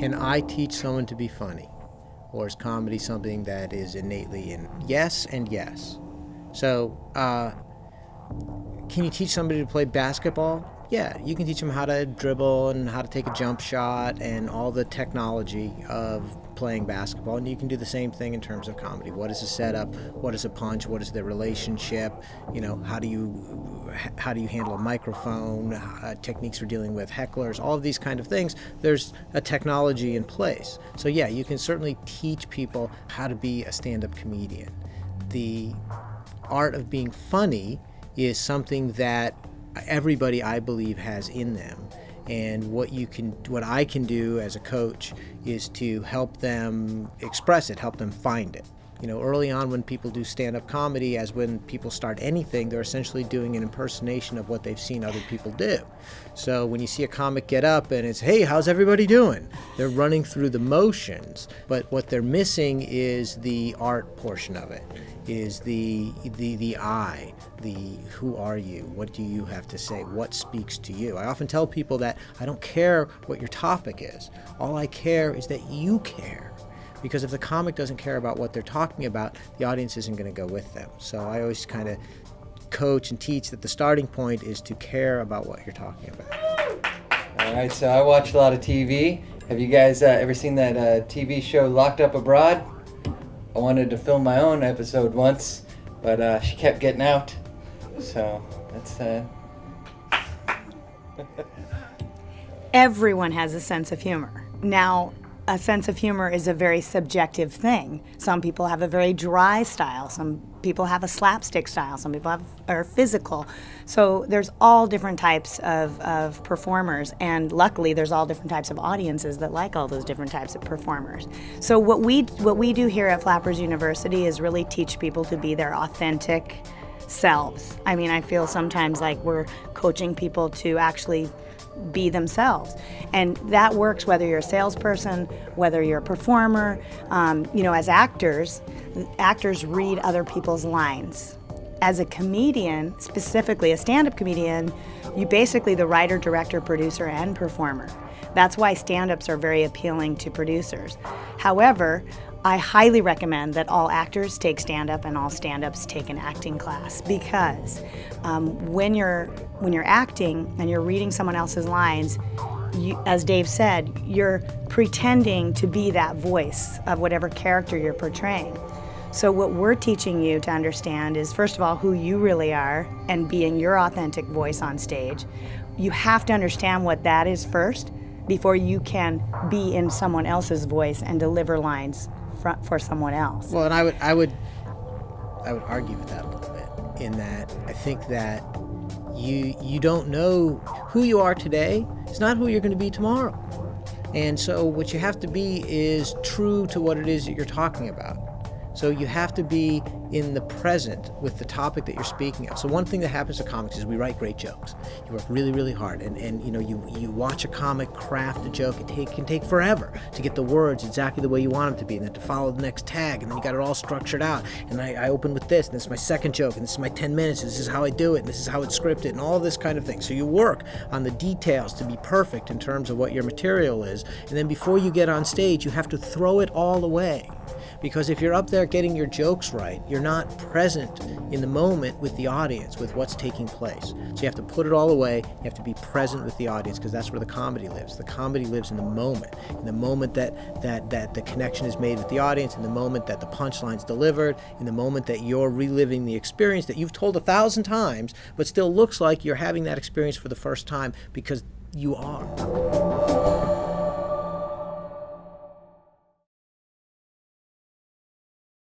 Can I teach someone to be funny? Or is comedy something that is innately in? Yes and yes. So, can you teach somebody to play basketball? Yeah, you can teach them how to dribble and how to take a jump shot and all the technology of playing basketball. And you can do the same thing in terms of comedy. What is a setup? What is a punch? What is the relationship? You know, how do you handle a microphone? Techniques for dealing with hecklers? All of these kind of things. There's a technology in place. So yeah, you can certainly teach people how to be a stand-up comedian. The art of being funny is something that everybody, I believe, has in them. And what I can do as a coach is to help them express it, help them find it. You know, early on when people do stand-up comedy, as when people start anything, they're essentially doing an impersonation of what they've seen other people do. So when you see a comic get up and it's, hey, how's everybody doing? They're running through the motions, but what they're missing is the art portion of it, is the I, the who are you, what do you have to say, what speaks to you. I often tell people that I don't care what your topic is. All I care is that you care. Because if the comic doesn't care about what they're talking about, the audience isn't going to go with them. So I always kind of coach and teach that the starting point is to care about what you're talking about. All right, so I watch a lot of TV. Have you guys ever seen that TV show Locked Up Abroad? I wanted to film my own episode once, but she kept getting out. So that's... Everyone has a sense of humor. Now, a sense of humor is a very subjective thing. Some people have a very dry style. Some people have a slapstick style. Some people are physical. So there's all different types of performers, and luckily there's all different types of audiences that like all those different types of performers. So what we do here at Flappers University is really teach people to be their authentic selves. I mean, I feel sometimes like we're coaching people to actually be themselves, and that works whether you're a salesperson, whether you're a performer. You know, as actors read other people's lines. As a comedian, specifically a stand-up comedian, you basically the writer, director, producer, and performer. That's why stand-ups are very appealing to producers. However, I highly recommend that all actors take stand-up and all stand-ups take an acting class, because when you're acting and you're reading someone else's lines, as Dave said, you're pretending to be that voice of whatever character you're portraying. So what we're teaching you to understand is, first of all, who you really are and being your authentic voice on stage. You have to understand what that is first before you can be in someone else's voice and deliver lines for someone else. Well, and I would argue with that a little bit, in that I think that you don't know who you are today. It's not who you're going to be tomorrow. And so what you have to be is true to what it is that you're talking about. So you have to be in the present with the topic that you're speaking of. So one thing that happens to comics is we write great jokes. You work really, really hard, and you know, you watch a comic craft a joke. It can take forever to get the words exactly the way you want them to be, and then to follow the next tag, and then you got it all structured out. And I open with this, and this is my second joke, and this is my 10 minutes, and this is how I do it, and this is how it's scripted, and all this kind of thing. So you work on the details to be perfect in terms of what your material is, and then before you get on stage, you have to throw it all away. Because if you're up there getting your jokes right, you're not present in the moment with the audience, with what's taking place. So you have to put it all away. You have to be present with the audience, because that's where the comedy lives. The comedy lives in the moment that the connection is made with the audience, in the moment that the punchline's delivered, in the moment that you're reliving the experience that you've told 1,000 times, but still looks like you're having that experience for the first time, because you are.